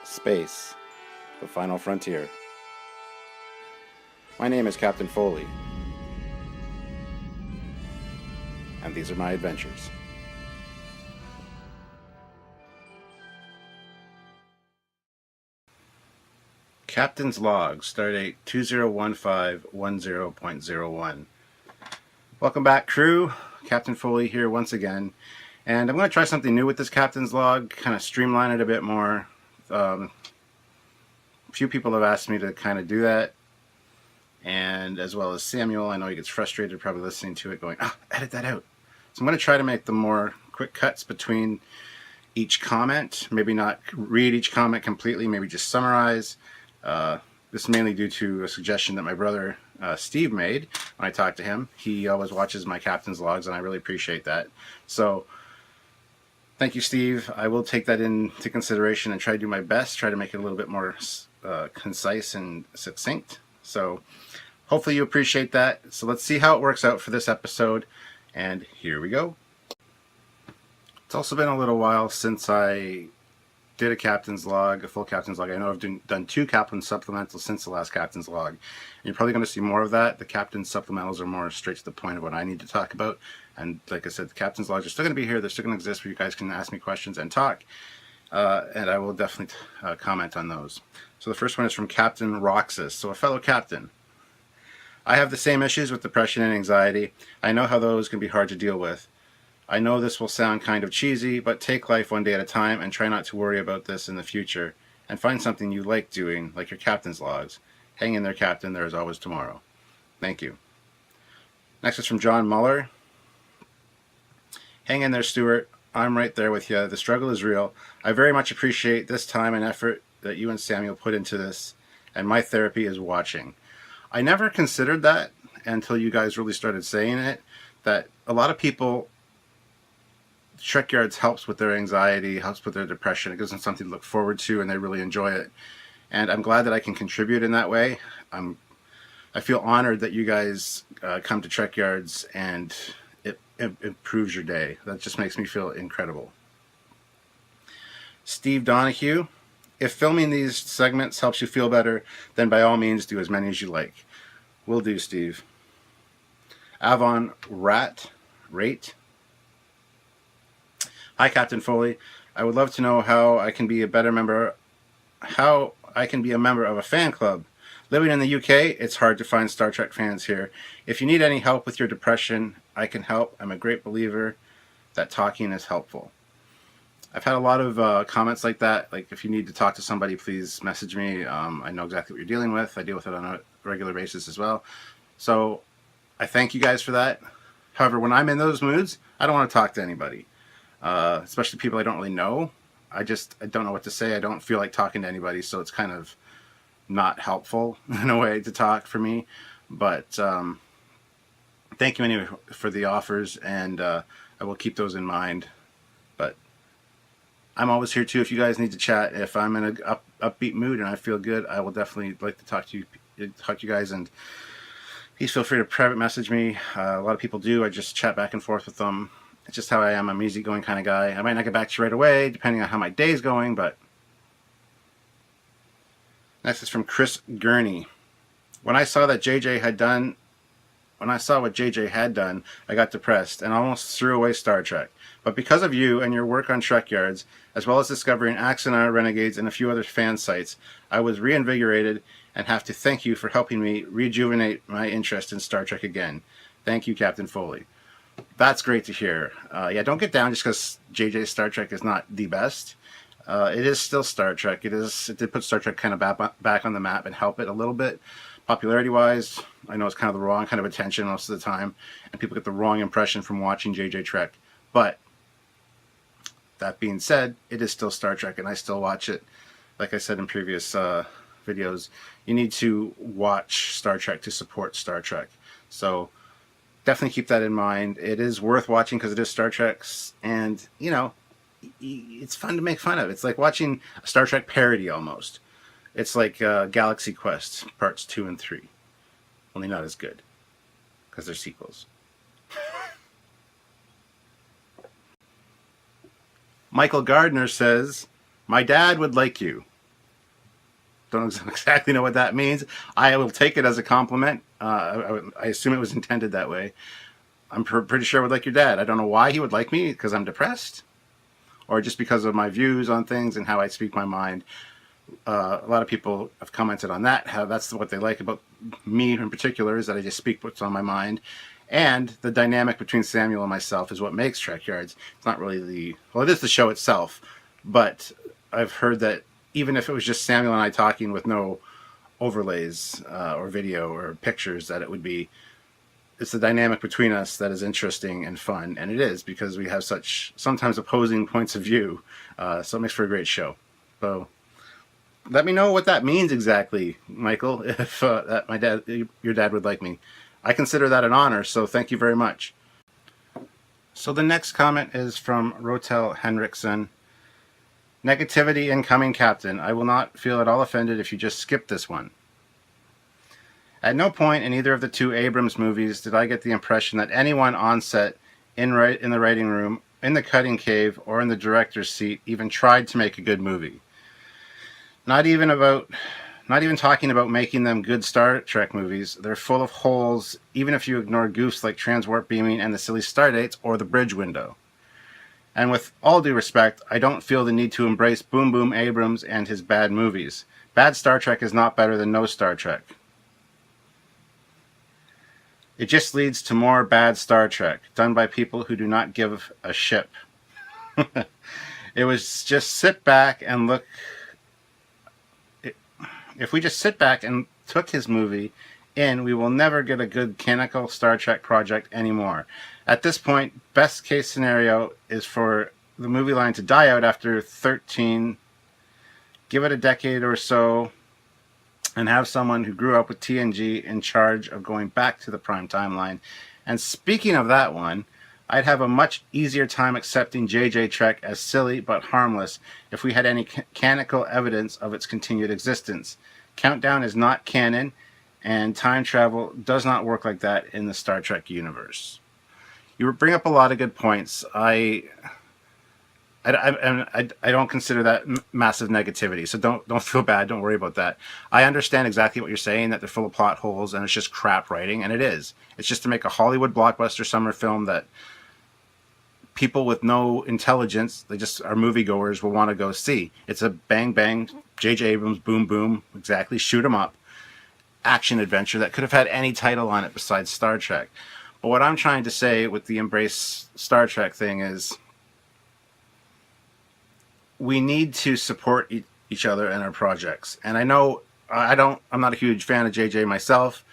Space, the final frontier. My name is Captain Foley, and these are my adventures. Captain's Log, Stardate 201510.01. Welcome back, crew. Captain Foley here once again. And I'm going to try something new with this Captain's Log, kind of streamline it a bit more. A few people have asked me to kind of do that. And as well as Samuel, I know he gets frustrated probably listening to it going, edit that out. So I'm going to try to make the more quick cuts between each comment. Maybe not read each comment completely, maybe just summarize. This is mainly due to a suggestion that my brother Steve made when I talked to him. He always watches my Captain's Logs, and I really appreciate that. So thank you, Steve. I will take that into consideration and try to do my best, try to make it a little bit more concise and succinct. So hopefully you appreciate that. So let's see how it works out for this episode, and here we go. It's also been a little while since I did a Captain's Log, a full Captain's Log. I know I've done 2 Captain Supplementals since the last Captain's Log. And you're probably going to see more of that. The Captain Supplementals are more straight to the point of what I need to talk about. And like I said, the Captain's Logs are still going to be here. They're still going to exist where you guys can ask me questions and talk. And I will definitely comment on those. So the first one is from Captain Roxas. So a fellow captain. I have the same issues with depression and anxiety. I know how those can be hard to deal with. I know this will sound kind of cheesy, but take life one day at a time and try not to worry about this in the future, and find something you like doing, like your Captain's Logs. Hang in there, Captain. There is always tomorrow. Thank you. Next is from John Muller. Hang in there, Stuart. I'm right there with you. The struggle is real. I very much appreciate this time and effort that you and Samuel put into this, and my therapy is watching. I never considered that until you guys really started saying it, that a lot of people, Trekyards helps with their anxiety, helps with their depression. It gives them something to look forward to, and they really enjoy it. And I'm glad that I can contribute in that way. I feel honored that you guys come to Trekyards, and it improves your day. That just makes me feel incredible. Steve Donahue. If filming these segments helps you feel better, then by all means do as many as you like. Will do, Steve. Avon Rate. Hi, Captain Foley. I would love to know how I can be a member of a fan club. Living in the UK, it's hard to find Star Trek fans here. If you need any help with your depression, I can help. I'm a great believer that talking is helpful. I've had a lot of comments like that. Like, if you need to talk to somebody, please message me. I know exactly what you're dealing with. I deal with it on a regular basis as well. So I thank you guys for that. However, when I'm in those moods, I don't want to talk to anybody. Especially people I don't really know. I don't know what to say. I don't feel like talking to anybody, so it's kind of not helpful in a way to talk for me. But thank you anyway for the offers, and I will keep those in mind. But I'm always here too if you guys need to chat. If I'm in an upbeat mood and I feel good, I will definitely like to talk to you guys, and please feel free to private message me. A lot of people do. I just chat back and forth with them. It's just how I am. I'm an easygoing kind of guy. I might not get back to you right away, depending on how my day's going, but... Next is from Chris Gurney. When I saw what JJ had done, I got depressed and almost threw away Star Trek. But because of you and your work on Trekyards, as well as discovering Axana, Renegades, and a few other fan sites, I was reinvigorated and have to thank you for helping me rejuvenate my interest in Star Trek again. Thank you, Captain Foley. That's great to hear. Yeah, don't get down just because JJ's Star Trek is not the best. It is still Star Trek. It did put Star Trek kind of back on the map and help it a little bit. Popularity-wise, I know it's kind of the wrong kind of attention most of the time, and people get the wrong impression from watching JJ Trek. But that being said, it is still Star Trek, and I still watch it. Like I said in previous videos, you need to watch Star Trek to support Star Trek. So definitely keep that in mind. It is worth watching because it is Star Trek, and, you know, it's fun to make fun of. It's like watching a Star Trek parody almost. It's like Galaxy Quest parts 2 and 3. Only not as good because they're sequels. Michael Gardner says, my dad would like you. Don't exactly know what that means. I will take it as a compliment. I assume it was intended that way. I'm pretty sure I would like your dad. I don't know why he would like me, because I'm depressed, or just because of my views on things and how I speak my mind. A lot of people have commented on that, how that's what they like about me in particular, is that I just speak what's on my mind. And the dynamic between Samuel and myself is what makes Trekyards. It's not really well, it is the show itself, but I've heard that even if it was just Samuel and I talking with no overlays or video or pictures, that it's the dynamic between us that is interesting and fun, and it is, because we have such sometimes opposing points of view, so it makes for a great show. So let me know what that means exactly, Michael, if your dad would like me. I consider that an honor, so thank you very much. So the next comment is from Rotel Henriksen. Negativity incoming, Captain. I will not feel at all offended if you just skip this one. At no point in either of the two Abrams movies did I get the impression that anyone on set, in the writing room, in the cutting cave, or in the director's seat even tried to make a good movie. Not even talking about making them good Star Trek movies. They're full of holes, even if you ignore goofs like transwarp beaming and the silly stardates or the bridge window. And with all due respect, I don't feel the need to embrace Boom Boom Abrams and his bad movies. Bad Star Trek is not better than no Star Trek. It just leads to more bad Star Trek, done by people who do not give a ship. It was just sit back and look. If we just sit back and took his movie in, we will never get a good canonical Star Trek project anymore. At this point, best case scenario is for the movie line to die out after 13, give it a decade or so, and have someone who grew up with TNG in charge of going back to the prime timeline. And speaking of that one, I'd have a much easier time accepting JJ Trek as silly but harmless if we had any canonical evidence of its continued existence. Countdown is not canon, and time travel does not work like that in the Star Trek universe. You bring up a lot of good points. I don't consider that massive negativity, so don't feel bad. Don't worry about that. I understand exactly what you're saying, that they're full of plot holes and it's just crap writing, and it is. It's just to make a Hollywood blockbuster summer film that people with no intelligence, they just are moviegoers, will want to go see. It's a bang bang, J.J. Abrams, boom boom, exactly, shoot 'em up action adventure that could have had any title on it besides Star Trek. But what I'm trying to say with the embrace Star Trek thing is, we need to support each other in our projects. And I know I'm not a huge fan of JJ myself,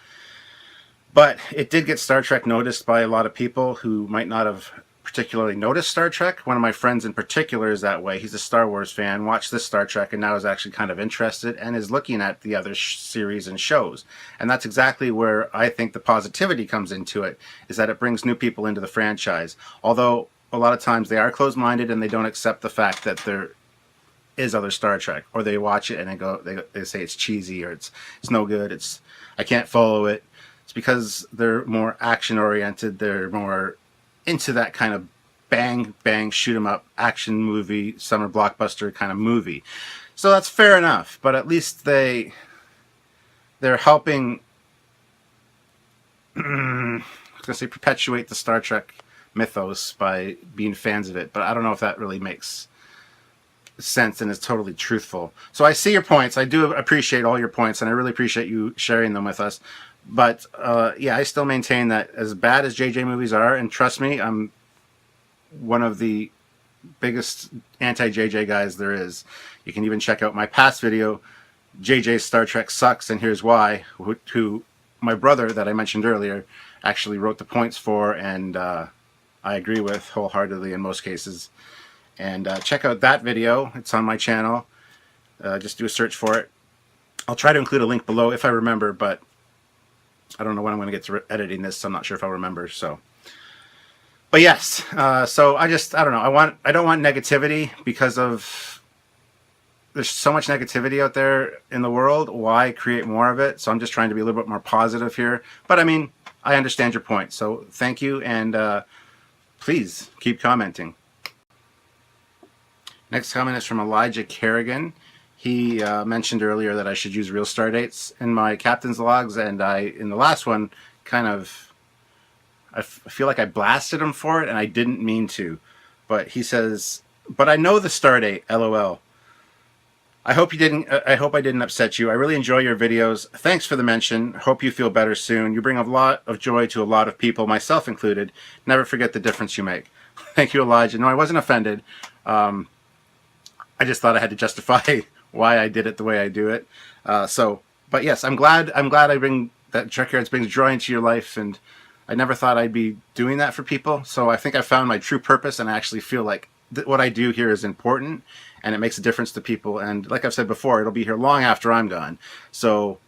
but it did get Star Trek noticed by a lot of people who might not have particularly noticed Star Trek. One of my friends in particular is that way. He's a Star Wars fan, watched this Star Trek, and now is actually kind of interested and is looking at the other series and shows. And that's exactly where I think the positivity comes into it, is that it brings new people into the franchise. Although a lot of times they are closed-minded and they don't accept the fact that there is other Star Trek, or they watch it and they say it's cheesy, or it's no good, I can't follow it. It's because they're more action-oriented, they're more into that kind of bang, bang, shoot 'em up action movie, summer blockbuster kind of movie. So that's fair enough, but at least they're helping I was gonna say perpetuate the Star Trek mythos by being fans of it, but I don't know if that really makes sense and is totally truthful. So I see your points. I do appreciate all your points, and I really appreciate you sharing them with us. But yeah, I still maintain that as bad as JJ movies are, and trust me, I'm one of the biggest anti-JJ guys there is. You can even check out my past video, JJ's Star Trek Sucks and Here's Why, who my brother that I mentioned earlier actually wrote the points for, and I agree with wholeheartedly in most cases. And check out that video. It's on my channel. Just do a search for it. I'll try to include a link below if I remember, but I don't know when I'm going to get to editing this, so I'm not sure if I'll remember. So, but yes, so I don't know. I don't want negativity, because of there's so much negativity out there in the world. Why create more of it? So I'm just trying to be a little bit more positive here. But I mean, I understand your point. So thank you, and please keep commenting. Next comment is from Elijah Kerrigan. he mentioned earlier that I should use real star dates in my captain's logs, and in the last one, I feel like I blasted him for it, and I didn't mean to. But he says, "But I know the star date. LOL. I hope you didn't. I hope I didn't upset you. I really enjoy your videos. Thanks for the mention. Hope you feel better soon. You bring a lot of joy to a lot of people, myself included. Never forget the difference you make." Thank you, Elijah. No, I wasn't offended. I just thought I had to justify why I did it the way I do it. But yes, I'm glad I bring that Trekyards brings joy into your life, and I never thought I'd be doing that for people. So I think I found my true purpose, and I actually feel like what I do here is important, and it makes a difference to people. And like I've said before, it'll be here long after I'm gone. So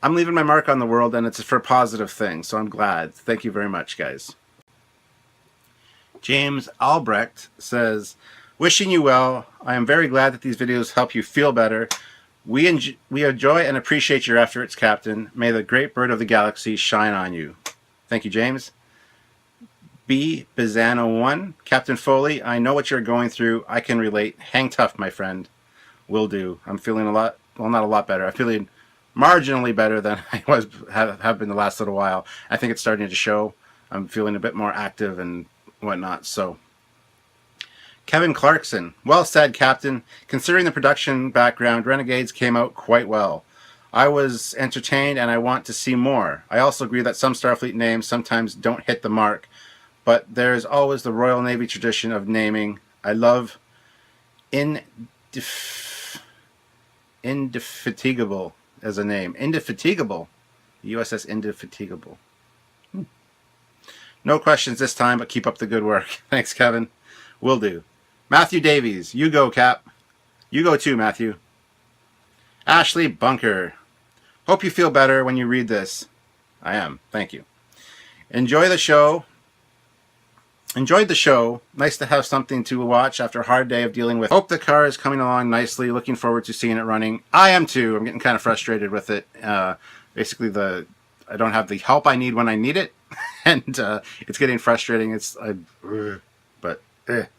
I'm leaving my mark on the world, and it's for a positive thing. So I'm glad. Thank you very much, guys. James Albrecht says, "Wishing you well. I am very glad that these videos help you feel better. We enjoy and appreciate your efforts, Captain. May the great bird of the galaxy shine on you." Thank you, James. B. Bizano1. "Captain Foley, I know what you're going through. I can relate. Hang tough, my friend." Will do. I'm feeling a lot, well, not a lot better. I'm feeling marginally better than I have been the last little while. I think it's starting to show. I'm feeling a bit more active and whatnot. So, Kevin Clarkson. "Well said, Captain. Considering the production background, Renegades came out quite well. I was entertained and I want to see more. I also agree that some Starfleet names sometimes don't hit the mark, but there's always the Royal Navy tradition of naming. I love Indefatigable as a name. Indefatigable. USS Indefatigable. No questions this time, but keep up the good work." Thanks, Kevin. Will do. Matthew Davies. "You go, Cap." You go too, Matthew. Ashley Bunker. "Hope you feel better when you read this." I am. Thank you. Enjoyed the show. Nice to have something to watch after a hard day of dealing with. Hope the car is coming along nicely. Looking forward to seeing it running. I am too. I'm getting kind of frustrated with it. Basically, I don't have the help I need when I need it, and it's getting frustrating. But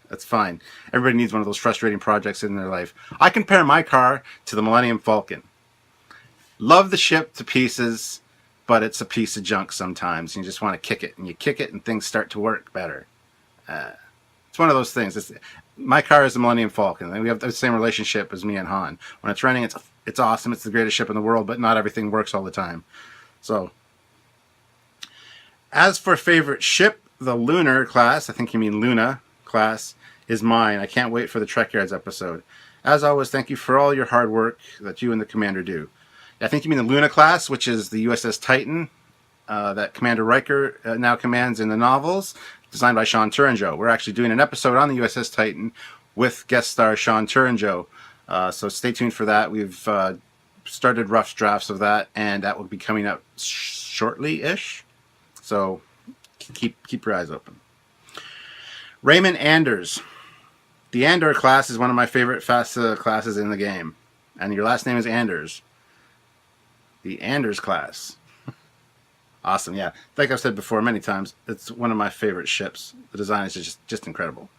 that's fine. Everybody needs one of those frustrating projects in their life. I compare my car to the Millennium Falcon. Love the ship to pieces, but it's a piece of junk sometimes. You just want to kick it, and you kick it, and things start to work better. It's one of those things. My car is the Millennium Falcon, and we have the same relationship as me and Han. When it's running, it's awesome. It's the greatest ship in the world, but not everything works all the time. So, as for favorite ship, the Lunar class, I think you mean Luna class, is mine. I can't wait for the Trekyards episode. As always, thank you for all your hard work that you and the commander do. I think you mean the Luna class, which is the USS Titan that Commander Riker now commands in the novels, designed by Sean Turanjo. We're actually doing an episode on the USS Titan with guest star Sean Turanjo. So stay tuned for that. We've started rough drafts of that, and that will be coming up shortly-ish. So keep your eyes open. Raymond Anders. The Andor class is one of my favorite FASA classes in the game. And your last name is Anders. The Anders class. Awesome, yeah. Like I've said before many times, it's one of my favorite ships. The design is just incredible.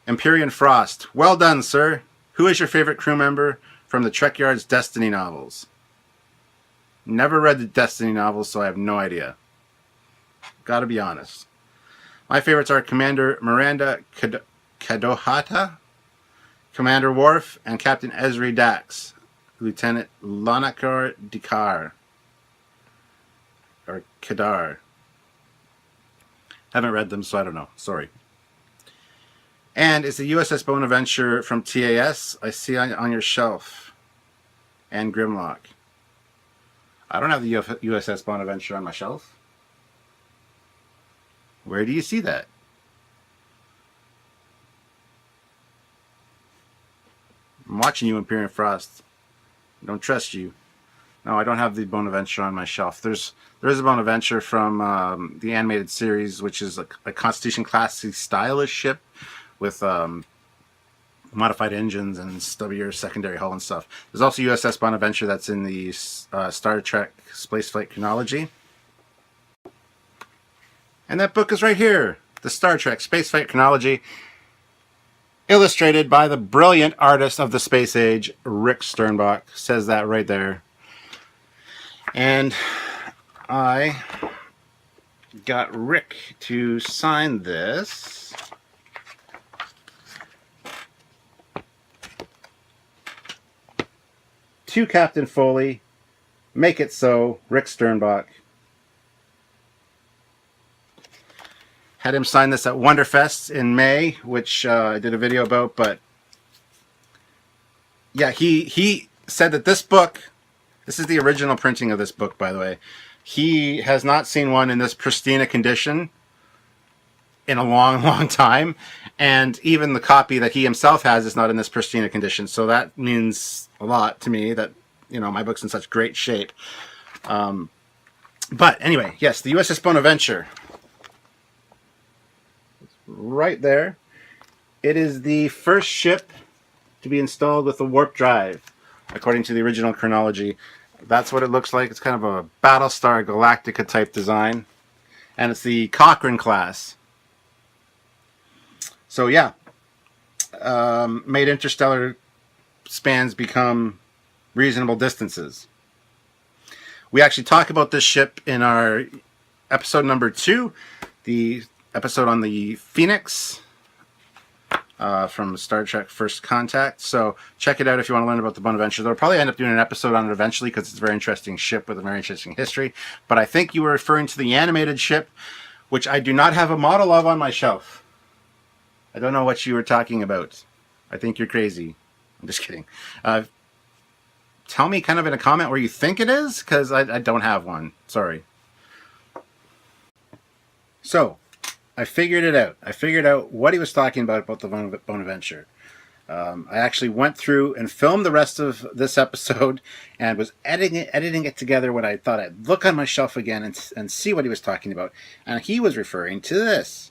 Empyrean Frost. Well done, sir. Who is your favorite crew member from the Trekyards Destiny novels? Never read the Destiny novels, so I have no idea. Gotta be honest. My favorites are Commander Miranda Kadohata, Commander Worf, and Captain Ezri Dax, Lieutenant Lanakar Dikar. Or Kadar. Haven't read them, so I don't know. Sorry. And it's the USS Bonaventure from TAS. I see on your shelf. And Grimlock. I don't have the USS Bonaventure on my shelf. Where do you see that? I'm watching you, Empyrean Frost. I don't trust you. No, I don't have the Bonaventure on my shelf. There is a Bonaventure from the animated series, which is a Constitution class stylish ship with modified engines and stubbier secondary hull and stuff. There's also USS Bonaventure that's in the Star Trek Spaceflight Chronology. And that book is right here. The Star Trek Spaceflight Chronology. illustrated by the brilliant artist of the space age, Rick Sternbach. Says that right there. And I got Rick to sign this. To Captain Foley. Make it so, Rick Sternbach. Had him sign this at Wonderfest in May, which I did a video about, but yeah, he said that this book, this is the original printing of this book, by the way. He has not seen one in this pristine condition in a long, long time, and even the copy that he himself has is not in this pristine condition, so that means a lot to me that, you know, my book's in such great shape. But anyway, yes, the USS Bonaventure. Right there. It is the first ship to be installed with a warp drive, according to the original chronology. That's what it looks like. It's kind of a Battlestar Galactica type design. And it's the Cochrane class. So yeah, made interstellar spans become reasonable distances. We actually talk about this ship in our episode number 2, the episode on the Phoenix from Star Trek First Contact. So check it out if you want to learn about the Bonaventure. They'll probably end up doing an episode on it eventually because it's a very interesting ship with a very interesting history. But I think you were referring to the animated ship, which I do not have a model of on my shelf. I don't know what you were talking about. I think you're crazy. I'm just kidding. Tell me kind of in a comment where you think it is, because I don't have one. Sorry. So, I figured it out. I figured out what he was talking about the Bonaventure. I actually went through and filmed the rest of this episode and was editing it together when I thought I'd look on my shelf again and see what he was talking about. And he was referring to this.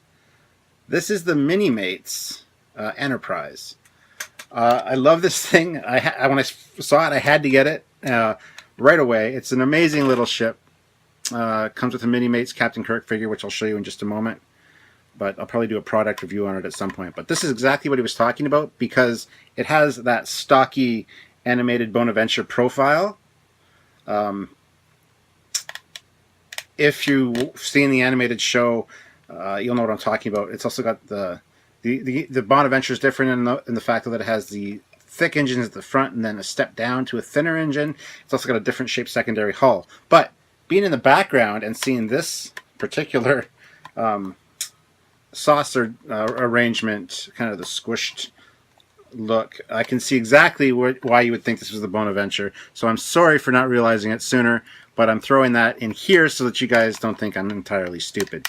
This is the Minimates Enterprise. I love this thing. When I saw it, I had to get it right away. It's an amazing little ship. Comes with a Minimates Captain Kirk figure, which I'll show you in just a moment. But I'll probably do a product review on it at some point. But this is exactly what he was talking about, because it has that stocky animated Bonaventure profile. If you've seen the animated show, you'll know what I'm talking about. It's also got the Bonaventure is different in the fact that it has the thick engines at the front and then a step down to a thinner engine. It's also got a different shaped secondary hull. But being in the background and seeing this particular saucer arrangement, kind of the squished look, I can see exactly why you would think this was the Bonaventure. So I'm sorry for not realizing it sooner, but I'm throwing that in here so that you guys don't think I'm entirely stupid.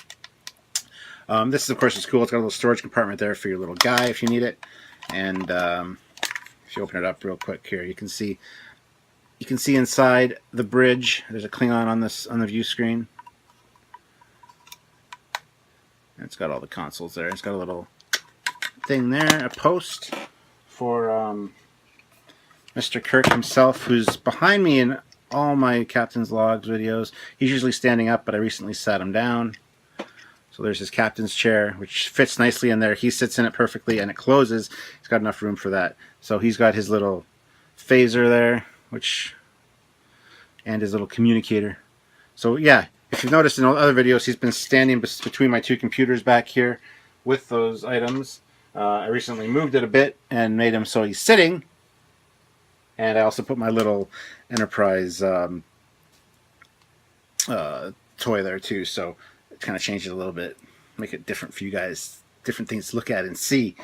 This is, of course, is cool. It's got a little storage compartment there for your little guy if you need it. And if you open it up real quick here, you can see inside the bridge. There's a Klingon on the view screen. And it's got all the consoles there. It's got a little thing there, a post for Mr. Kirk himself, who's behind me in all my Captain's Logs videos. He's usually standing up, but I recently sat him down. So there's his captain's chair, which fits nicely in there. He sits in it perfectly, and it closes. He's got enough room for that. So he's got his little phaser there, and his little communicator. So yeah, if you've noticed in other videos, he's been standing between my two computers back here with those items. I recently moved it a bit and made him so he's sitting. And I also put my little Enterprise toy there too. So kind of change it a little bit, make it different for you guys, different things to look at and see.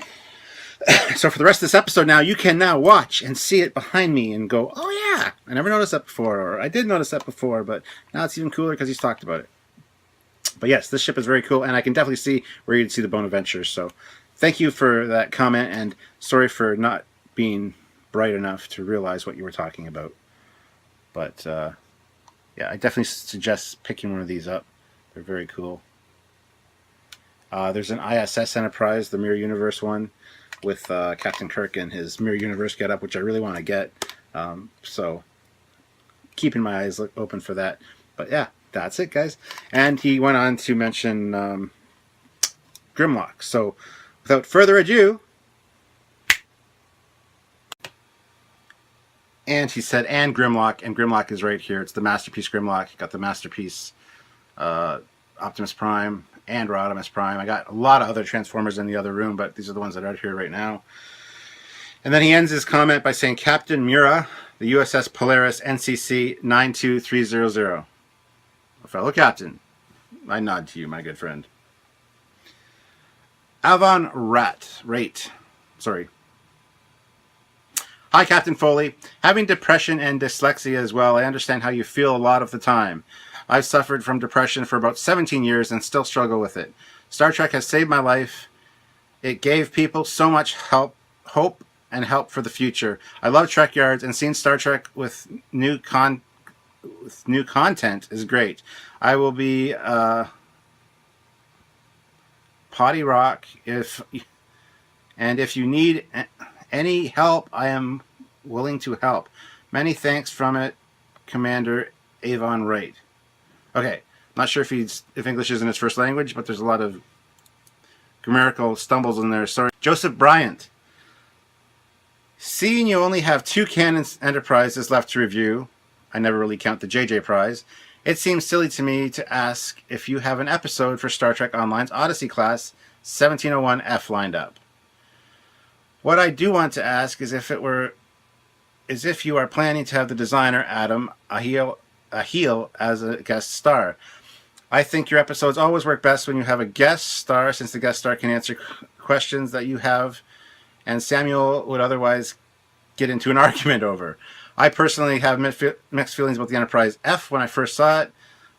So for the rest of this episode now, you can now watch and see it behind me and go, oh yeah, I never noticed that before, or I did notice that before, but now it's even cooler because he's talked about it. But yes, this ship is very cool, and I can definitely see where you'd see the Bonaventure. So thank you for that comment, and sorry for not being bright enough to realize what you were talking about. But yeah, I definitely suggest picking one of these up. They're very cool. There's an ISS Enterprise, the Mirror Universe one, with Captain Kirk and his Mirror Universe getup, which I really want to get. So keeping my eyes open for that. But yeah, that's it, guys. And he went on to mention Grimlock. So without further ado, And he said, and Grimlock is right here. It's the Masterpiece Grimlock. Got the Masterpiece Optimus Prime and Rodimus Prime. I got a lot of other Transformers in the other room, but these are the ones that are out here right now. And then he ends his comment by saying, Captain Mura, the USS Polaris NCC 92300. A fellow captain, I nod to you, my good friend. Avon Rate. Sorry. Hi, Captain Foley. Having depression and dyslexia as well, I understand how you feel a lot of the time. I've suffered from depression for about 17 years and still struggle with it. Star Trek has saved my life. It gave people so much hope, and help for the future. I love Trekyards, and seeing Star Trek with new content is great. I will be potty rock if you need any help, I am willing to help. Many thanks from it, Commander Avon Wright. Okay, not sure if English isn't his first language, but there's a lot of grammatical stumbles in there. Sorry. Joseph Bryant. Seeing you only have 2 canon Enterprises left to review, I never really count the JJ prize, it seems silly to me to ask if you have an episode for Star Trek Online's Odyssey class 1701F lined up. What I do want to ask is if you are planning to have the designer Adam Ahil as a guest star. I think your episodes always work best when you have a guest star, since the guest star can answer questions that you have and Samuel would otherwise get into an argument over. I personally have mixed feelings about the Enterprise F when I first saw it,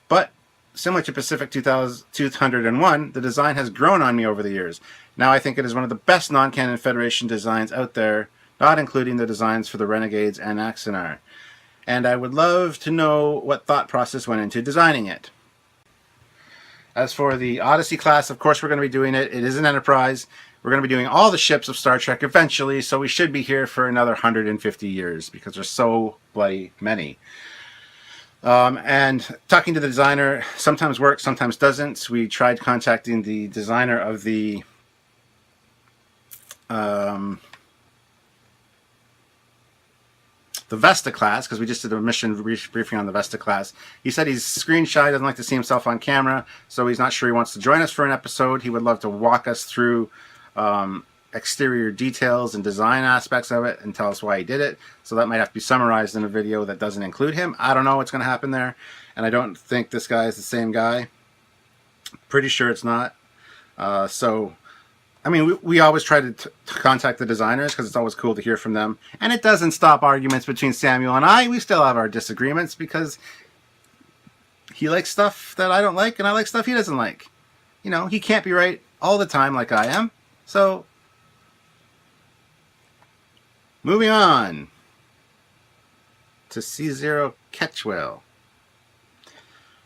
but similar to Pacific 201, the design has grown on me over the years. Now I think it is one of the best non-canon Federation designs out there, not including the designs for the Renegades and Axanar. And I would love to know what thought process went into designing it. As for the Odyssey class, of course we're going to be doing it. It is an Enterprise. We're going to be doing all the ships of Star Trek eventually, so we should be here for another 150 years because there's so bloody many. And talking to the designer sometimes works, sometimes doesn't. We tried contacting the designer of the Vesta class, because we just did a mission briefing on the Vesta class. He said he's screen shy, doesn't like to see himself on camera, so he's not sure he wants to join us for an episode. He would love to walk us through exterior details and design aspects of it and tell us why he did it. So that might have to be summarized in a video that doesn't include him. I don't know what's going to happen there, and I don't think this guy is the same guy. Pretty sure it's not. So I mean, we always try to contact the designers because it's always cool to hear from them. And it doesn't stop arguments between Samuel and I. We still have our disagreements because he likes stuff that I don't like and I like stuff he doesn't like. You know, he can't be right all the time like I am. So, moving on to C0 Catchwell.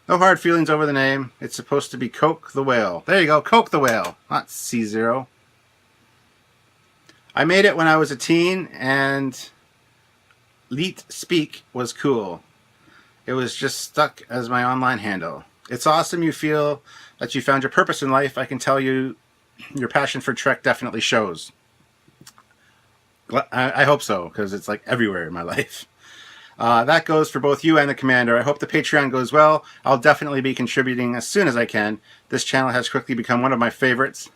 No hard feelings over the name. It's supposed to be Coke the Whale. There you go, Coke the Whale, not C0. I made it when I was a teen, and Leet Speak was cool. It was just stuck as my online handle. It's awesome you feel that you found your purpose in life. I can tell you your passion for Trek definitely shows. I hope so, because it's like everywhere in my life. That goes for both you and the Commander. I hope the Patreon goes well. I'll definitely be contributing as soon as I can. This channel has quickly become one of my favorites.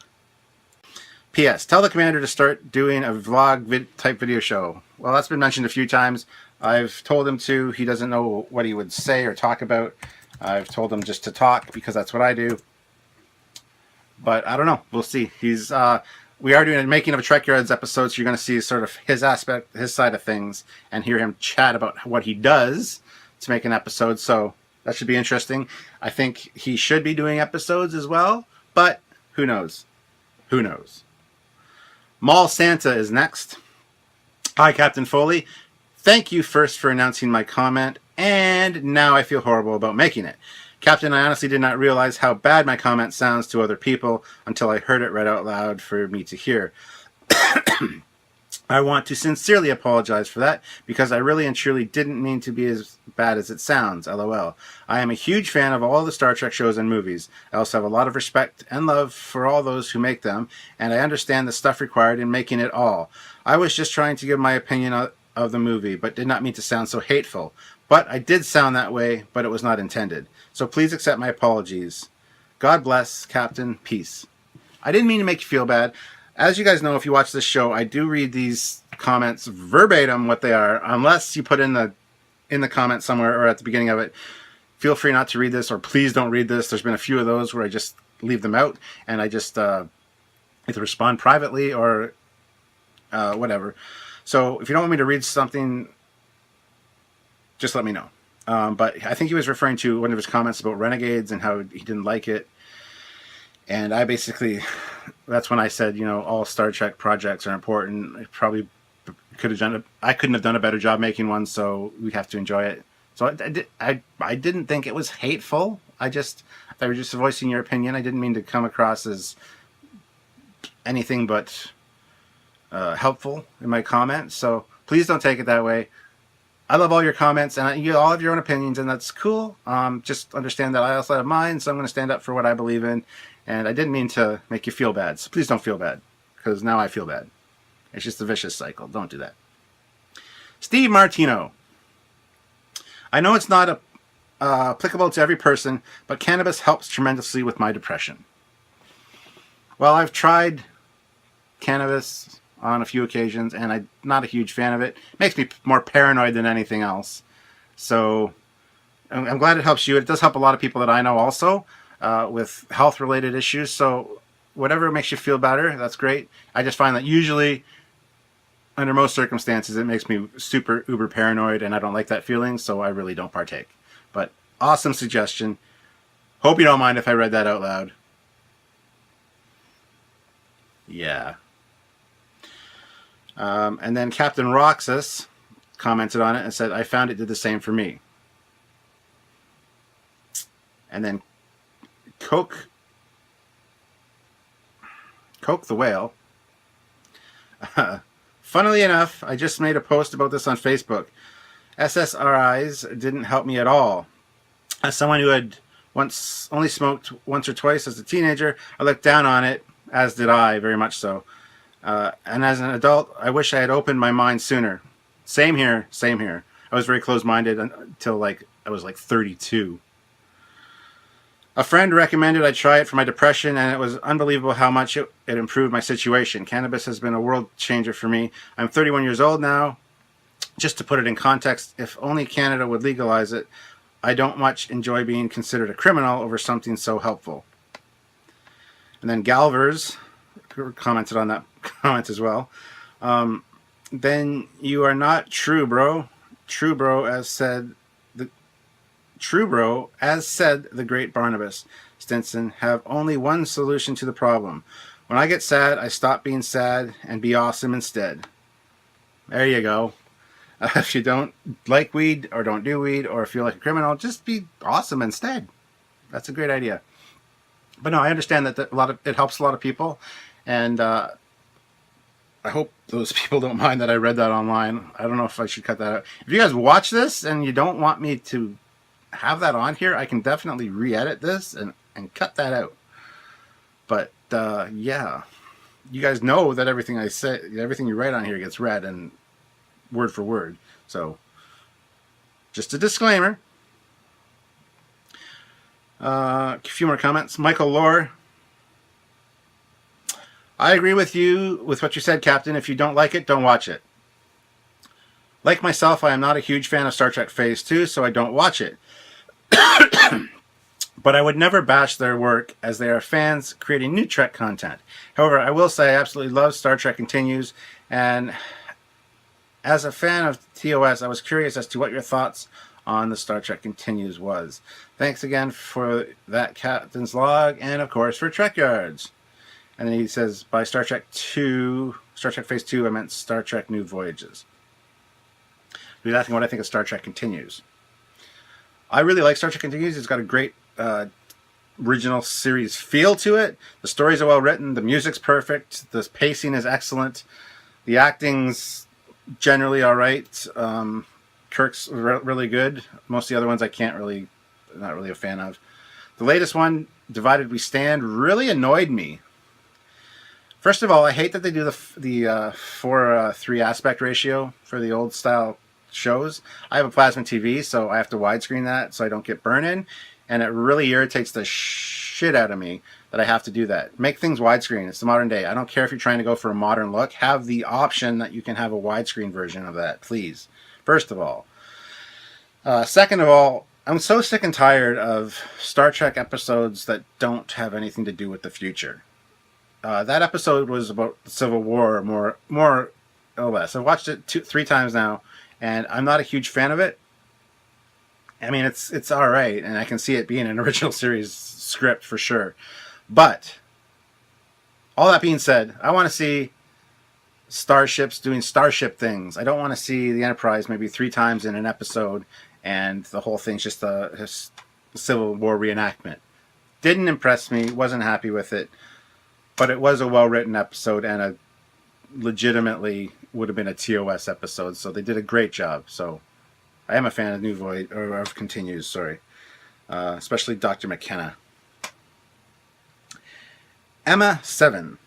P.S. Tell the Commander to start doing a vlog type video show. Well, that's been mentioned a few times. I've told him to. He doesn't know what he would say or talk about. I've told him just to talk because that's what I do. But I don't know. We'll see. We are doing a making of a Trekyards episode, so you're going to see sort of his aspect, his side of things, and hear him chat about what he does to make an episode. So that should be interesting. I think he should be doing episodes as well, but who knows? Who knows? Mall Santa is next. Hi, Captain Foley. Thank you first for announcing my comment, and now I feel horrible about making it. Captain, I honestly did not realize how bad my comment sounds to other people until I heard it read out loud for me to hear. I want to sincerely apologize for that because I really and truly didn't mean to be as bad as it sounds, LOL. I am a huge fan of all the Star Trek shows and movies. I also have a lot of respect and love for all those who make them, and I understand the stuff required in making it all. I was just trying to give my opinion of the movie, but did not mean to sound so hateful. But I did sound that way, but it was not intended. So please accept my apologies. God bless, Captain. Peace. I didn't mean to make you feel bad. As you guys know, if you watch this show, I do read these comments verbatim what they are, unless you put in the comments somewhere or at the beginning of it. Feel free not to read this, or please don't read this. There's been a few of those where I just leave them out, and I just either respond privately or whatever. So if you don't want me to read something, just let me know. But I think he was referring to one of his comments about Renegades and how he didn't like it. And I basically, that's when I said, you know, all Star Trek projects are important. I probably could have done it. I couldn't have done a better job making one, so we have to enjoy it. So I didn't think it was hateful. I were just voicing your opinion. I didn't mean to come across as anything but helpful in my comments. So please don't take it that way. I love all your comments, and you all have your own opinions, and that's cool. Just understand that I also have mine, so I'm going to stand up for what I believe in. And I didn't mean to make you feel bad, so please don't feel bad, because now I feel bad. It's just a vicious cycle. Don't do that. Steve Martino. I know it's not applicable to every person, but cannabis helps tremendously with my depression. Well, I've tried cannabis on a few occasions, and I'm not a huge fan of it. It makes me more paranoid than anything else. So I'm glad it helps you. It does help a lot of people that I know also with health-related issues. So whatever makes you feel better, that's great. I just find that usually, under most circumstances, it makes me super uber paranoid, and I don't like that feeling, so I really don't partake. But awesome suggestion. Hope you don't mind if I read that out loud. Yeah. And then Captain Roxas commented on it and said, I found it did the same for me. And then Coke the Whale. Funnily enough, I just made a post about this on Facebook. SSRIs didn't help me at all. As someone who had only smoked once or twice as a teenager, I looked down on it, as did I, very much so. And as an adult, I wish I had opened my mind sooner. Same here, same here. I was very closed-minded until I was 32. A friend recommended I try it for my depression, and it was unbelievable how much it improved my situation. Cannabis has been a world changer for me. I'm 31 years old now. Just to put it in context, if only Canada would legalize it, I don't much enjoy being considered a criminal over something so helpful. And then Galvers commented on that comment as well. Then you are not true, bro. True, bro, as said the great Barnabas Stinson, have only one solution to the problem. When I get sad, I stop being sad and be awesome instead. There you go. If you don't like weed or don't do weed or feel like a criminal, just be awesome instead. That's a great idea. But no, I understand that it helps a lot of people, and I hope those people don't mind that I read that online. I don't know if I should cut that out. If you guys watch this and you don't want me to have that on here, I can definitely re-edit this and cut that out. But yeah, you guys know that everything I say, everything you write on here gets read and word for word. So just a disclaimer. A few more comments. Michael Lohr. I agree with you with what you said, Captain. If you don't like it, don't watch it. Like myself, I am not a huge fan of Star Trek Phase 2, so I don't watch it. But I would never bash their work, as they are fans creating new Trek content. However, I will say I absolutely love Star Trek Continues, and as a fan of TOS, I was curious as to what your thoughts on the Star Trek Continues was. Thanks again for that Captain's Log, and of course for Trekyards. And then he says, by Star Trek Phase 2, I meant Star Trek New Voyages. He was asking what I think of Star Trek Continues. I really like Star Trek Continues. It's got a great original series feel to it. The stories are well written. The music's perfect. The pacing is excellent. The acting's generally all right. Kirk's really good. Most of the other ones not really a fan of. The latest one, Divided We Stand, really annoyed me. First of all, I hate that they do the 4:3 aspect ratio for the old style shows. I have a plasma TV, so I have to widescreen that so I don't get burn-in, and it really irritates the shit out of me that I have to do that. Make things widescreen. It's the modern day. I don't care if you're trying to go for a modern look. Have the option that you can have a widescreen version of that, please. First of all. Second of all, I'm so sick and tired of Star Trek episodes that don't have anything to do with the future. That episode was about the Civil War, more or less. I've watched it 3 times now, and I'm not a huge fan of it. I mean, it's all right, and I can see it being an original series script for sure. But all that being said, I want to see starships doing starship things. I don't want to see the Enterprise maybe 3 times in an episode, and the whole thing's just a Civil War reenactment. Didn't impress me. Wasn't happy with it. But it was a well-written episode, and a legitimately would have been a TOS episode, so they did a great job. So I am a fan of New Void, or of Continues, sorry. Especially Dr. McKenna. Emma7.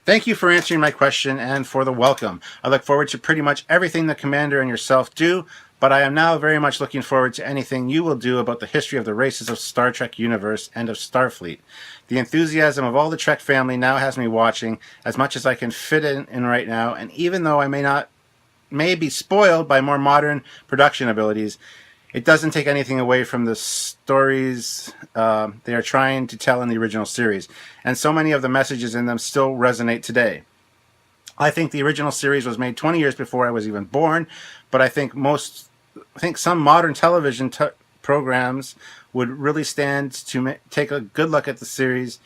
Thank you for answering my question and for the welcome. I look forward to pretty much everything the Commander and yourself do, but I am now very much looking forward to anything you will do about the history of the races of Star Trek universe and of Starfleet. The enthusiasm of all the Trek family now has me watching as much as I can fit in right now, and even though I may be spoiled by more modern production abilities, it doesn't take anything away from the stories they are trying to tell in the original series, and so many of the messages in them still resonate today. I think the original series was made 20 years before I was even born, but I think some modern television programs would really stand to take a good look at the series,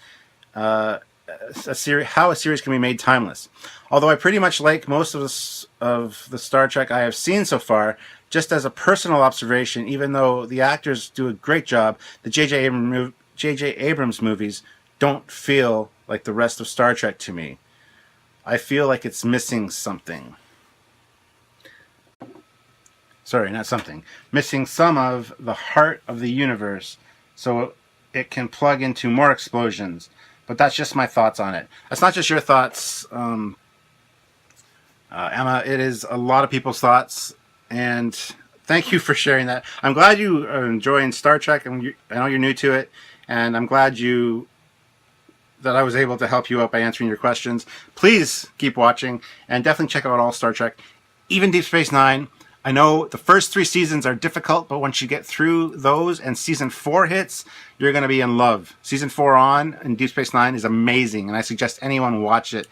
how a series can be made timeless. Although I pretty much like most of the Star Trek I have seen so far, just as a personal observation, even though the actors do a great job, the J.J. Abrams movies don't feel like the rest of Star Trek to me. I feel like it's missing something. Sorry, not something. Missing some of the heart of the universe so it can plug into more explosions. But that's just my thoughts on it. That's not just your thoughts, Emma. It is a lot of people's thoughts. And thank you for sharing that. I'm glad you are enjoying Star Trek. I know you're new to it. And I'm glad that I was able to help you out by answering your questions. Please keep watching. And definitely check out all Star Trek. Even Deep Space Nine. I know the first 3 seasons are difficult, but once you get through those and season 4 hits, you're going to be in love. Season 4 on in Deep Space Nine is amazing, and I suggest anyone watch it.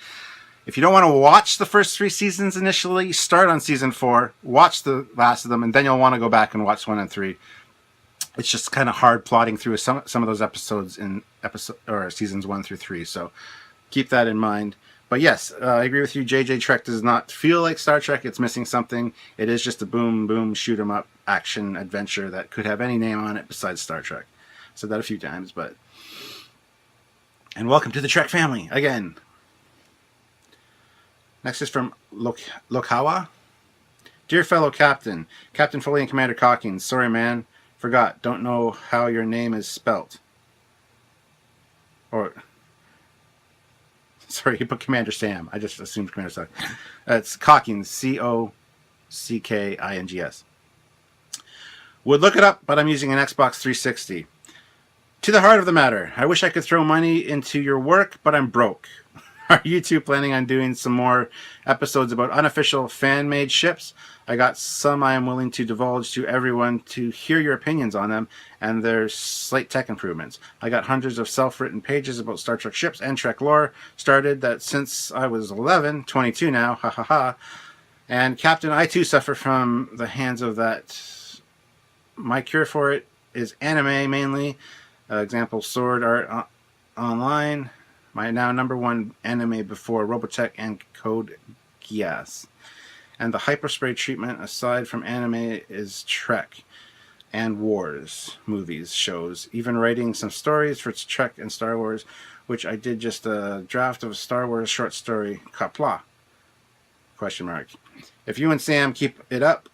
If you don't want to watch the first 3 seasons initially, start on season 4, watch the last of them, and then you'll want to go back and watch 1 and 3. It's just kind of hard plotting through some of those episodes in seasons 1 through 3, so keep that in mind. But yes, I agree with you. JJ Trek does not feel like Star Trek. It's missing something. It is just a boom, boom, shoot 'em up action adventure that could have any name on it besides Star Trek. I've said that a few times, but... And welcome to the Trek family, again. Next is from Lokawa. Dear fellow Captain, Captain Foley and Commander Calkins, sorry man, forgot, don't know how your name is spelt. Or... Sorry, he put Commander Sam. I just assumed Commander Sam. It's Calkins, Cockings. Would look it up, but I'm using an Xbox 360. To the heart of the matter, I wish I could throw money into your work, but I'm broke. Are you two planning on doing some more episodes about unofficial fan-made ships? I got some I am willing to divulge to everyone to hear your opinions on them and their slight tech improvements. I got hundreds of self-written pages about Star Trek ships and Trek lore started that since I was 11, 22 now, ha ha ha. And Captain, I too suffer from the hands of that. My cure for it is anime mainly. Example, Sword Art Online. My now #1 anime before Robotech and Code Geass. And the hyperspray treatment aside from anime is Trek and Wars movies, shows. Even writing some stories for Trek and Star Wars, which I did just a draft of a Star Wars short story, Kapla? Question mark. If you and Sam keep it up,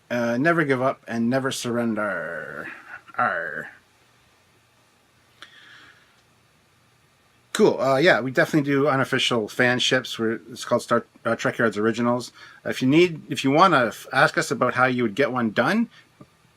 never give up and never surrender. Arr. Cool. Yeah, we definitely do unofficial fan ships. It's called Trekyards Originals. If you want to ask us about how you would get one done,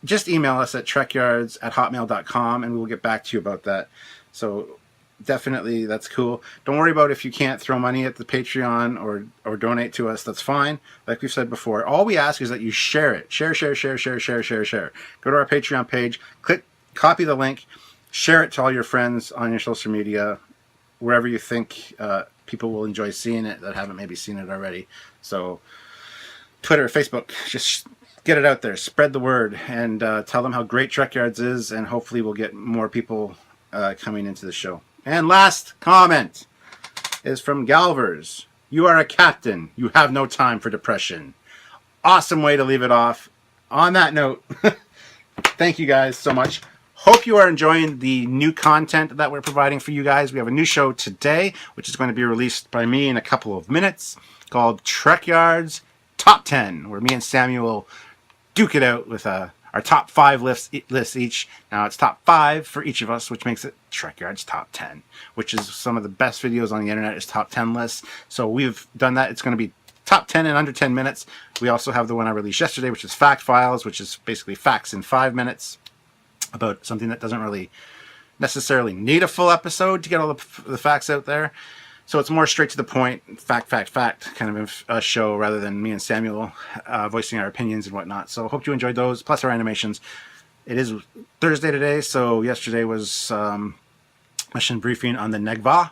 just email us at trekyards@hotmail.com and we'll get back to you about that. So definitely, that's cool. Don't worry about if you can't throw money at the Patreon or donate to us. That's fine. Like we've said before, all we ask is that you share it. Share. Go to our Patreon page, copy the link, share it to all your friends on your social media, wherever you think people will enjoy seeing it that haven't maybe seen it already. So Twitter, Facebook, just get it out there, spread the word, and tell them how great Trekyards is, and hopefully we'll get more people coming into the show. And last comment is from Galvers. You are a captain. You have no time for depression. Awesome way to leave it off. On that note, thank you guys so much. Hope you are enjoying the new content that we're providing for you guys. We have a new show today, which is going to be released by me in a couple of minutes, called Trekyards Top 10, where me and Samuel duke it out with our top 5 lists each. Now it's top 5 for each of us, which makes it Trekyards Top 10, which is some of the best videos on the internet is top 10 lists. So we've done that. It's going to be top 10 in under 10 minutes. We also have the one I released yesterday, which is Fact Files, which is basically facts in 5 minutes about something that doesn't really necessarily need a full episode to get all the facts out there. So it's more straight to the point, fact kind of a show rather than me and Samuel voicing our opinions and whatnot. So I hope you enjoyed those, plus our animations. It is Thursday today, so yesterday was mission briefing on the Negva.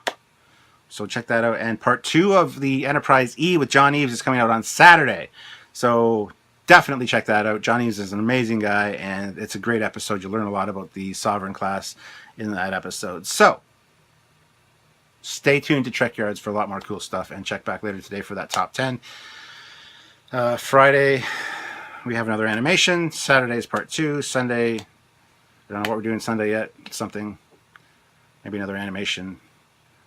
So check that out. And part 2 of the Enterprise E with John Eves is coming out on Saturday. So definitely check that out. John Eves is an amazing guy, and it's a great episode. You'll learn a lot about the Sovereign class in that episode. So stay tuned to Trekyards for a lot more cool stuff, and check back later today for that top 10. Friday, we have another animation. Saturday is part 2. Sunday, I don't know what we're doing Sunday yet. Something, maybe another animation.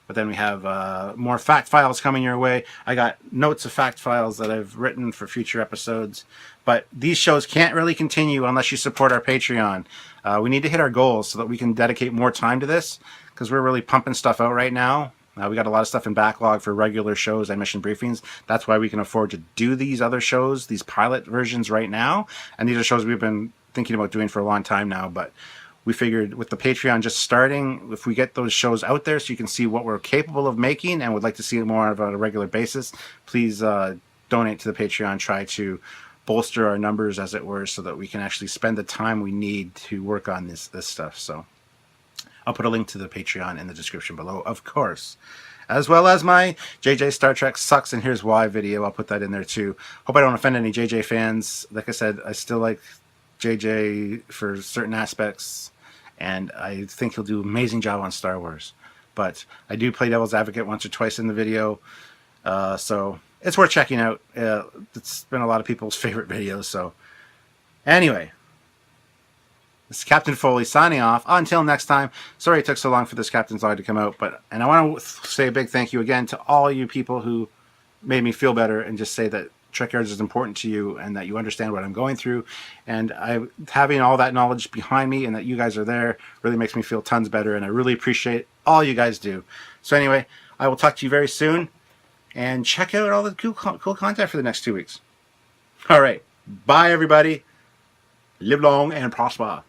But then we have more fact files coming your way. I got notes of fact files that I've written for future episodes. But these shows can't really continue unless you support our Patreon. We need to hit our goals so that we can dedicate more time to this, because we're really pumping stuff out right now. We got a lot of stuff in backlog for regular shows and mission briefings. That's why we can afford to do these other shows, these pilot versions right now. And these are shows we've been thinking about doing for a long time now. But we figured with the Patreon just starting, if we get those shows out there so you can see what we're capable of making and would like to see it more on a regular basis, please donate to the Patreon. Try to bolster our numbers, as it were, so that we can actually spend the time we need to work on this stuff. So I'll put a link to the Patreon in the description below, of course, as well as my JJ Star Trek Sucks and Here's Why video. I'll put that in there too. Hope I don't offend any JJ fans. Like I said, I still like JJ for certain aspects, and I think he'll do an amazing job on Star Wars. But I do play devil's advocate once or twice in the video, so it's worth checking out. It's been a lot of people's favorite videos. So anyway, this is Captain Foley signing off. Until next time. Sorry it took so long for this Captain's Log to come out, and I want to say a big thank you again to all you people who made me feel better, and just say that Trekyards is important to you and that you understand what I'm going through, and having all that knowledge behind me and that you guys are there really makes me feel tons better, and I really appreciate all you guys do. So anyway, I will talk to you very soon, and check out all the cool content for the next 2 weeks. All right, bye everybody. Live long and prosper.